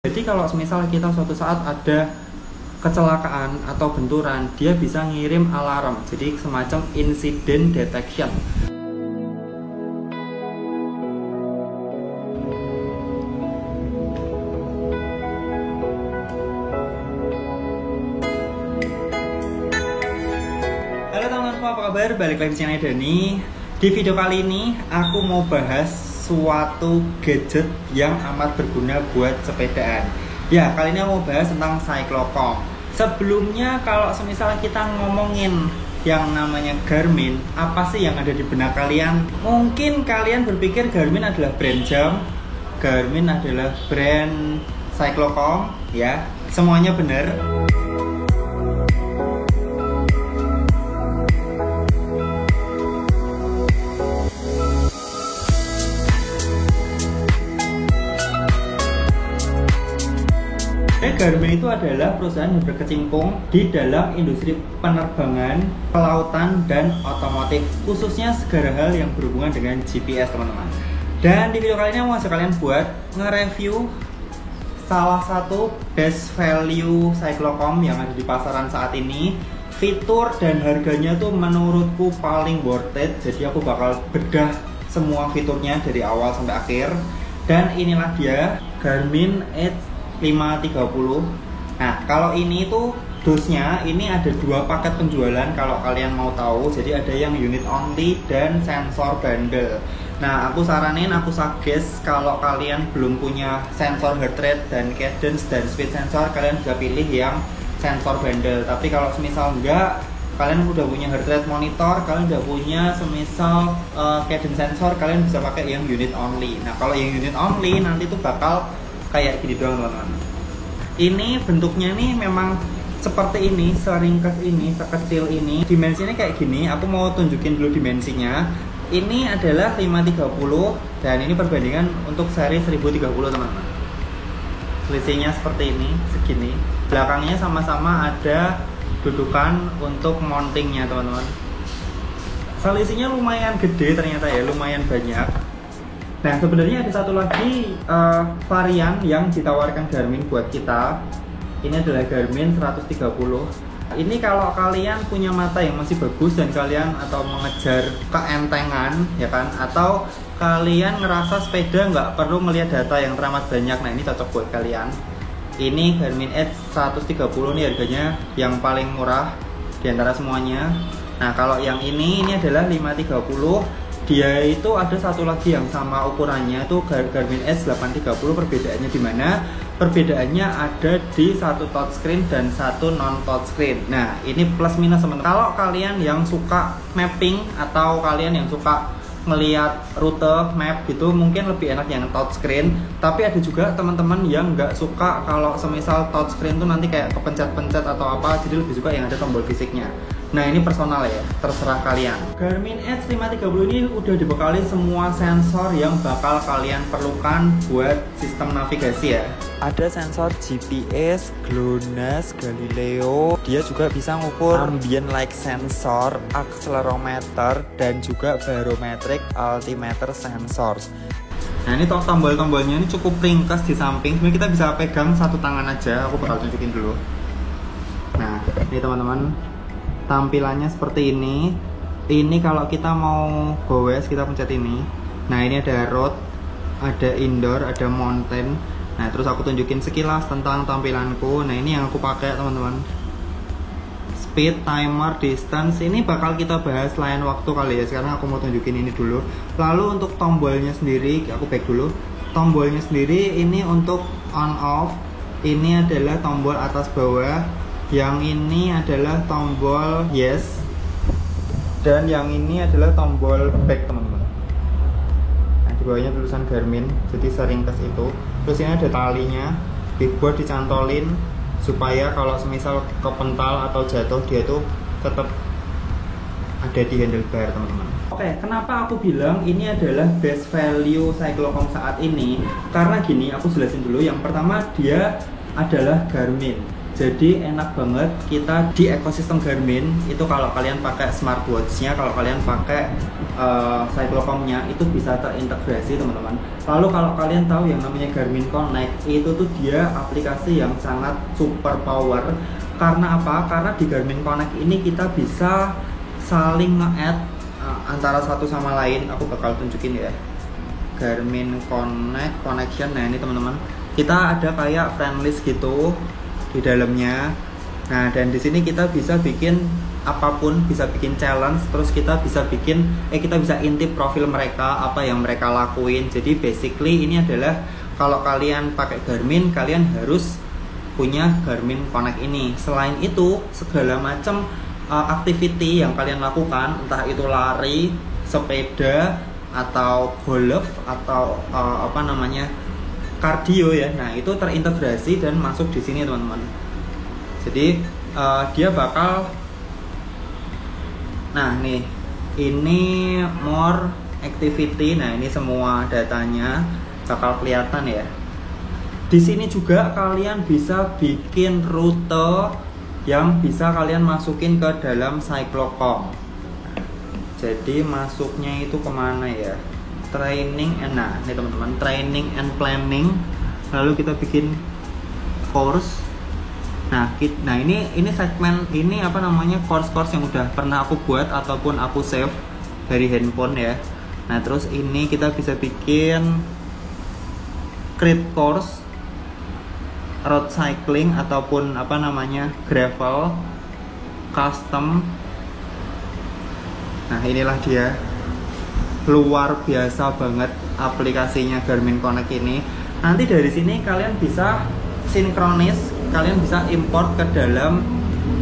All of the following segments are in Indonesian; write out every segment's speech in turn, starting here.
Jadi kalau misal kita suatu saat ada kecelakaan atau benturan, dia bisa ngirim alarm, jadi semacam incident detection. Halo teman-teman, apa kabar? Balik lagi di channel Dani. Di video kali ini aku mau bahas suatu gadget yang amat berguna buat sepedaan. Ya, kali ini aku mau bahas tentang Cyclocom. Sebelumnya kalau semisal kita ngomongin yang namanya Garmin, apa sih yang ada di benak kalian? Mungkin kalian berpikir Garmin adalah brand jam, Garmin adalah brand Cyclocom, ya. Semuanya benar. Garmin itu adalah perusahaan yang berkecimpung di dalam industri penerbangan, kelautan, dan otomotif, khususnya segala hal yang berhubungan dengan GPS, teman-teman. Dan di video kali ini aku mau ajak kalian buat nge-review salah satu best value Cyclocom yang ada di pasaran saat ini. Fitur dan harganya tuh menurutku paling worth it, jadi aku bakal bedah semua fiturnya dari awal sampai akhir. Dan inilah dia Garmin Edge 530. Nah, kalau ini tuh dosnya ini ada dua paket penjualan kalau kalian mau tahu. Jadi ada yang unit only dan sensor bundle. Nah, aku saranin, aku suggest kalau kalian belum punya sensor heart rate dan cadence dan speed sensor, kalian bisa pilih yang sensor bundle. Tapi kalau semisal enggak, kalian udah punya heart rate monitor, kalian udah punya semisal cadence sensor, kalian bisa pakai yang unit only. Nah, kalau yang unit only nanti tuh bakal kayak gini doang, teman-teman. Ini bentuknya nih memang seperti ini, seringkas ini, sekecil ini. Dimensinya kayak gini. Aku mau tunjukin dulu dimensinya. Ini adalah 530 dan ini perbandingan untuk seri 1030, teman-teman. Selisihnya seperti ini, segini. Belakangnya sama-sama ada dudukan untuk mountingnya, teman-teman. Selisihnya lumayan gede ternyata ya, lumayan banyak. Nah, sebenarnya ada satu lagi varian yang ditawarkan Garmin buat kita. Ini adalah Garmin 130. Ini kalau kalian punya mata yang masih bagus dan kalian atau mengejar keentengan, ya kan? Atau kalian ngerasa sepeda nggak perlu melihat data yang teramat banyak. Nah, ini cocok buat kalian. Ini Garmin Edge 130 nih harganya yang paling murah di antara semuanya. Nah, kalau yang ini adalah 530. Dia itu ada satu lagi yang sama ukurannya, itu Garmin Edge 830. Perbedaannya di mana? Perbedaannya ada di satu touchscreen dan satu non touchscreen. Nah, ini plus minus, teman-teman. Kalau kalian yang suka mapping atau kalian yang suka melihat rute map gitu, mungkin lebih enak yang touchscreen. Tapi ada juga teman-teman yang nggak suka kalau semisal touchscreen tuh nanti kayak kepencet-pencet atau apa, jadi lebih suka yang ada tombol fisiknya. Nah, ini personal ya, terserah kalian. Garmin Edge 530 ini udah dibekali semua sensor yang bakal kalian perlukan buat sistem navigasi ya. Ada sensor GPS, GLONASS, Galileo. Dia juga bisa ngukur ambient light sensor, accelerometer, dan juga barometric altimeter sensor. Nah, ini tombol-tombolnya ini cukup ringkas di samping. Sebenarnya kita bisa pegang satu tangan aja. Aku bakal tunjukin dulu. Nah, ini teman-teman, tampilannya seperti ini. Ini kalau kita mau goes, kita pencet ini. Nah, ini ada road, ada indoor, ada mountain. Nah, terus aku tunjukin sekilas tentang tampilanku. Nah, ini yang aku pakai, teman-teman. Speed, timer, distance, ini bakal kita bahas lain waktu kali ya. Sekarang aku mau tunjukin ini dulu. Lalu untuk tombolnya sendiri, aku back dulu. Tombolnya sendiri ini untuk on off. Ini adalah tombol atas bawah. Yang ini adalah tombol yes, dan yang ini adalah tombol back, teman-teman. Nah, di bawahnya tulisan Garmin, jadi seringkas itu. Terus ini ada talinya, dibuat dicantolin supaya kalau semisal kepental atau jatuh, dia tuh tetap ada di handlebar, teman-teman. Oke, kenapa aku bilang ini adalah best value Cyclocom saat ini? Karena gini, aku jelasin dulu. Yang pertama, dia adalah Garmin. Jadi enak banget kita di ekosistem Garmin itu kalau kalian pakai smartwatch-nya, kalau kalian pakai cyclocom-nya itu bisa terintegrasi teman-teman. Lalu kalau kalian tahu yang namanya Garmin Connect, itu tuh dia aplikasi yang sangat super power. Karena apa? Karena di Garmin Connect ini kita bisa saling nge-add antara satu sama lain. Aku bakal tunjukin ya, Garmin Connect connection. Nah ini teman-teman, kita ada kayak friend list gitu di dalamnya. Nah dan di sini kita bisa bikin apapun, bisa bikin challenge, terus kita bisa bikin kita bisa intip profil mereka, apa yang mereka lakuin. Jadi basically ini adalah kalau kalian pakai Garmin, kalian harus punya Garmin Connect ini. Selain itu, segala macam activity yang kalian lakukan, entah itu lari, sepeda, atau golf, atau cardio ya. Nah, itu terintegrasi dan masuk di sini teman-teman. Jadi dia bakal, nah nih, ini more activity. Nah, ini semua datanya bakal kelihatan ya. Di sini juga kalian bisa bikin rute yang bisa kalian masukin ke dalam cyclocom. Jadi masuknya itu kemana ya? Training and, nah ini teman-teman, training and planning. Lalu kita bikin course. Nah ini segmen ini course-course yang udah pernah aku buat ataupun aku save dari handphone ya. Nah terus ini kita bisa bikin crit course, road cycling ataupun gravel, custom. Nah inilah dia, luar biasa banget aplikasinya Garmin Connect ini. Nanti dari sini kalian bisa sinkronis, kalian bisa import ke dalam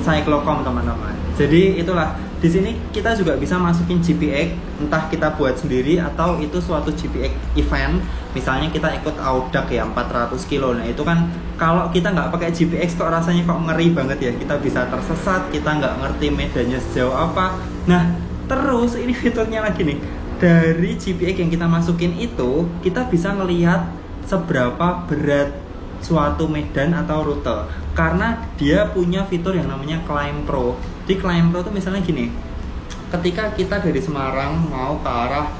cyclocom teman-teman. Jadi itulah, di sini kita juga bisa masukin GPX, entah kita buat sendiri atau itu suatu GPX event. Misalnya kita ikut Audax ya 400 kilo. Nah itu kan kalau kita nggak pakai GPX kok rasanya kok ngeri banget ya. Kita bisa tersesat, kita nggak ngerti medannya sejauh apa. Nah terus ini fiturnya lagi nih, dari GPX yang kita masukin itu kita bisa ngelihat seberapa berat suatu medan atau rute, karena dia punya fitur yang namanya Climb Pro. Di Climb Pro itu misalnya gini, ketika kita dari Semarang mau ke arah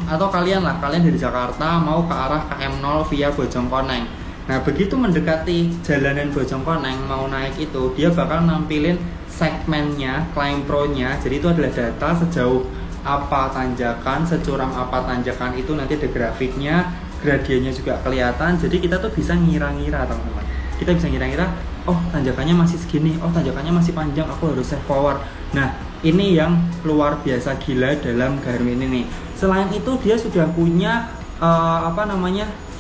atau kalian dari Jakarta mau ke arah KM0 via Bojongkoneng. Nah begitu mendekati jalanan Bojongkoneng mau naik itu, dia bakal nampilin segmennya, Climb Pro-nya. Jadi itu adalah data sejauh apa tanjakan, securam apa tanjakan, itu nanti ada grafiknya, gradiennya juga kelihatan. Jadi kita tuh bisa ngira-ngira teman-teman. Kita bisa ngira-ngira, oh tanjakannya masih segini, oh tanjakannya masih panjang, aku harus save forward. Nah ini yang luar biasa gila dalam Garmin ini. Selain itu dia sudah punya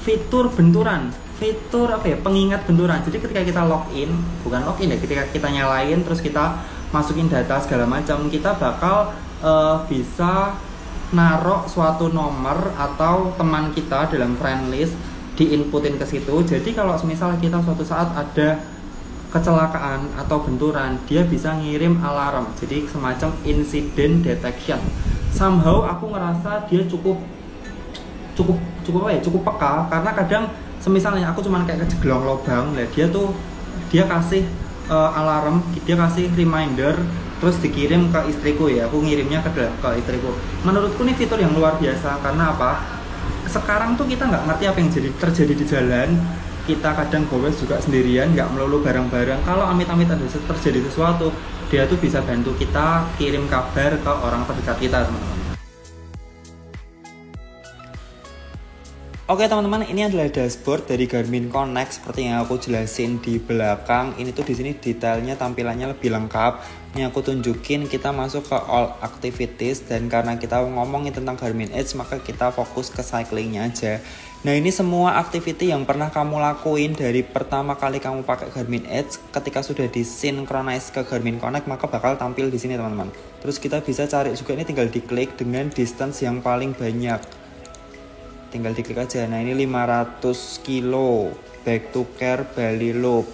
fitur benturan, fitur pengingat benturan. Jadi ketika kita login, bukan login ya, ketika kita nyalain terus kita masukin data segala macam, kita bakal bisa narok suatu nomor atau teman kita dalam friend list, diinputin ke situ. Jadi kalau misalnya kita suatu saat ada kecelakaan atau benturan, dia bisa ngirim alarm. Jadi semacam incident detection. Somehow aku ngerasa dia cukup peka, karena kadang semisalnya aku cuman kayak kejeglong lubang, dia kasih alarm, dia kasih reminder, terus dikirim ke istriku ya. Aku ngirimnya ke istriku. Menurutku ini fitur yang luar biasa. Karena apa? Sekarang tuh kita nggak ngerti apa yang terjadi di jalan. Kita kadang gowes juga sendirian, nggak melulu bareng-bareng. Kalau amit-amit ada terjadi sesuatu, dia tuh bisa bantu kita kirim kabar ke orang terdekat kita teman-teman. Oke teman-teman, ini adalah dashboard dari Garmin Connect seperti yang aku jelasin di belakang. Ini tuh di sini detailnya, tampilannya lebih lengkap. Ini aku tunjukin, kita masuk ke all activities, dan karena kita ngomongin tentang Garmin Edge, maka kita fokus ke cyclingnya aja. Nah ini semua activity yang pernah kamu lakuin dari pertama kali kamu pakai Garmin Edge, ketika sudah disinkronize ke Garmin Connect, maka bakal tampil di sini teman-teman. Terus kita bisa cari juga, ini tinggal diklik dengan distance yang paling banyak. Tinggal diklik aja. Nah ini 500 kilo back to care Bali Loop,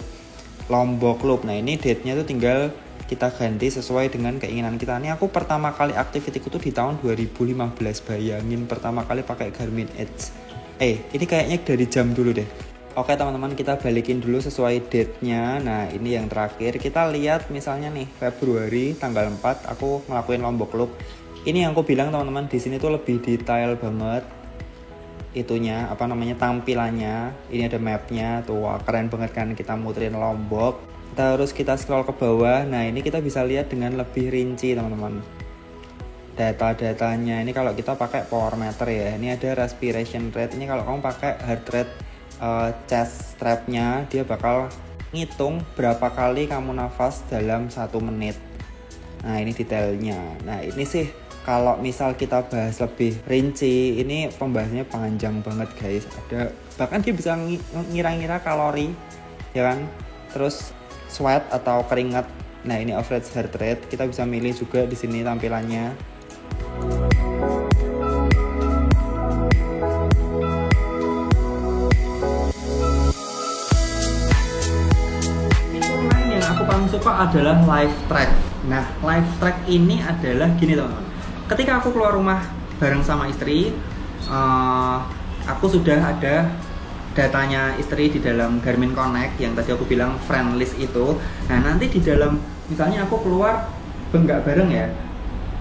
Lombok Loop. Nah ini date-nya tuh tinggal kita ganti sesuai dengan keinginan kita. Ini aku pertama kali aktivitiku tuh di tahun 2015. Bayangin pertama kali pakai Garmin Edge. Ini kayaknya dari jam dulu deh. Oke teman-teman, kita balikin dulu sesuai date-nya. Nah ini yang terakhir, kita lihat misalnya nih Februari tanggal 4 aku ngelakuin Lombok Loop. Ini yang aku bilang teman-teman, di sini tuh lebih detail banget itunya, tampilannya. Ini ada mapnya tuh, wah, keren banget kan. Kita muterin Lombok, terus kita scroll ke bawah. Nah ini kita bisa lihat dengan lebih rinci teman-teman data-datanya. Ini kalau kita pakai power meter ya, ini ada respiration rate. Ini kalau kamu pakai heart rate chest strapnya, dia bakal ngitung berapa kali kamu nafas dalam 1 menit. Nah ini detailnya. Nah ini sih kalau misal kita bahas lebih rinci, ini pembahasannya panjang banget guys. Ada bahkan dia bisa ngira-ngira kalori, ya kan? Terus sweat atau keringat. Nah ini average heart rate, kita bisa milih juga di sini tampilannya. Fitur lain yang aku paling suka adalah live track. Nah live track ini adalah gini teman-teman. Ketika aku keluar rumah bareng sama istri, aku sudah ada datanya istri di dalam Garmin Connect yang tadi aku bilang friend list itu. Nah nanti di dalam, misalnya aku keluar nggak bareng ya,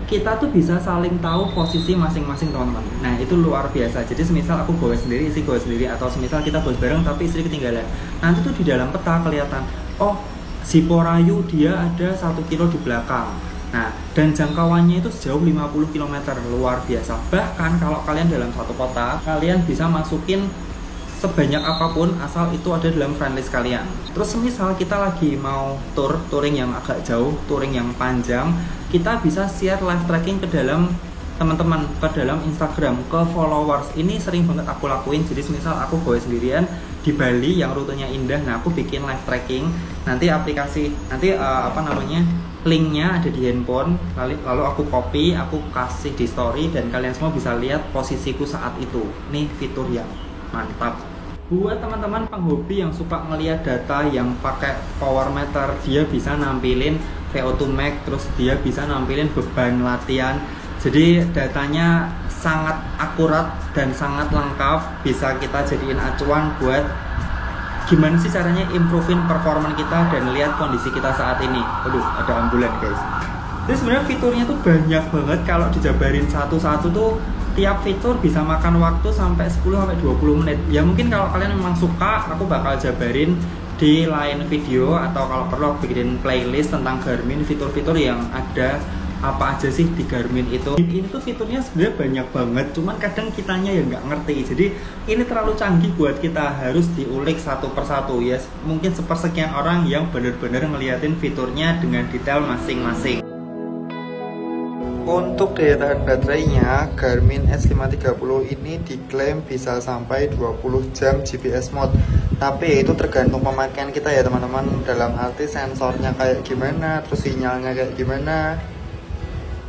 kita tuh bisa saling tahu posisi masing-masing teman-teman. Nah itu luar biasa. Jadi semisal aku bawa sendiri, istri bawa sendiri, atau semisal kita bawa bareng tapi istri ketinggalan, nanti tuh di dalam peta kelihatan, oh si Porayu dia ada 1 kilo di belakang. Nah, dan jangkauannya itu sejauh 50 km, luar biasa. Bahkan kalau kalian dalam satu kota, kalian bisa masukin sebanyak apapun asal itu ada dalam friend list kalian. Terus semisal kita lagi mau touring yang agak jauh, touring yang panjang, kita bisa share live tracking ke dalam teman-teman, ke dalam Instagram, ke followers. Ini sering banget aku lakuin. Jadi semisal aku bawa sendirian di Bali yang rutenya indah, nah aku bikin live tracking. Nanti aplikasi, linknya ada di handphone, lalu aku copy, aku kasih di story, dan kalian semua bisa lihat posisiku saat itu. Nih fitur yang mantap. Buat teman-teman penghobi yang suka ngelihat data yang pakai power meter, dia bisa nampilin VO2 max, terus dia bisa nampilin beban latihan. Jadi datanya sangat akurat dan sangat lengkap, bisa kita jadiin acuan buat gimana sih caranya improvein performa kita dan lihat kondisi kita saat ini. Aduh, ada ambulan guys. Jadi sebenarnya fiturnya tuh banyak banget. Kalau dijabarin satu-satu tuh tiap fitur bisa makan waktu sampai 10-20 menit. Ya mungkin kalau kalian memang suka, aku bakal jabarin di lain video, atau kalau perlu aku bikin playlist tentang Garmin, fitur-fitur yang ada apa aja sih di Garmin itu. Ini tuh fiturnya sebenarnya banyak banget, cuman kadang kitanya ya nggak ngerti. Jadi ini terlalu canggih buat kita harus diulik satu persatu ya. Mungkin sepersekian orang yang benar-benar ngeliatin fiturnya dengan detail masing-masing. Untuk daya tahan baterainya, Garmin S530 ini diklaim bisa sampai 20 jam GPS mode. Tapi itu tergantung pemakaian kita ya teman-teman. Dalam arti sensornya kayak gimana, terus sinyalnya kayak gimana.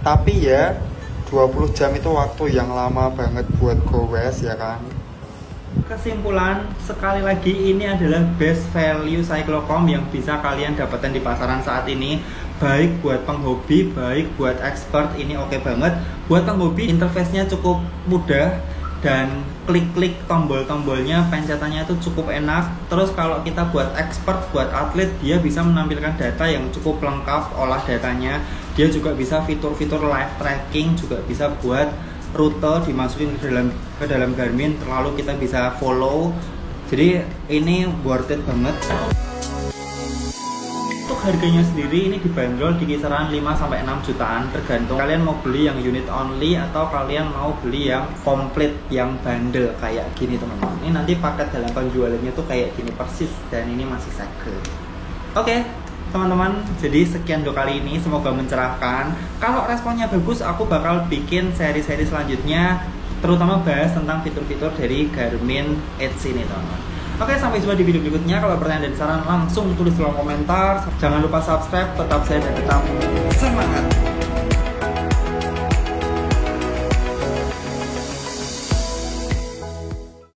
Tapi ya 20 jam itu waktu yang lama banget buat goes ya kan. Kesimpulan, sekali lagi ini adalah best value cyclocom yang bisa kalian dapatkan di pasaran saat ini. Baik buat penghobi, baik buat expert, ini oke banget. Buat penghobi, interface-nya cukup mudah dan klik-klik tombol-tombolnya, pencetannya itu cukup enak. Terus kalau kita buat expert, buat atlet, dia bisa menampilkan data yang cukup lengkap, olah datanya. Dia juga bisa fitur-fitur live tracking, juga bisa buat rute dimasukin ke dalam Garmin, lalu kita bisa follow. Jadi ini worth it banget. Untuk harganya sendiri ini dibanderol di kisaran 5-6 jutaan, tergantung kalian mau beli yang unit only atau kalian mau beli yang komplit, yang bundle kayak gini teman-teman. Ini nanti paket dalam penjualannya tuh kayak gini persis, dan ini masih segel. Oke teman-teman, jadi sekian untuk kali ini, semoga mencerahkan. Kalau responnya bagus, aku bakal bikin seri-seri selanjutnya, terutama bahas tentang fitur-fitur dari Garmin Edge ini teman-teman. Oke, sampai jumpa di video berikutnya. Kalau pertanyaan dan saran langsung tulis di kolom komentar. Jangan lupa subscribe, tetap sehat dan tetap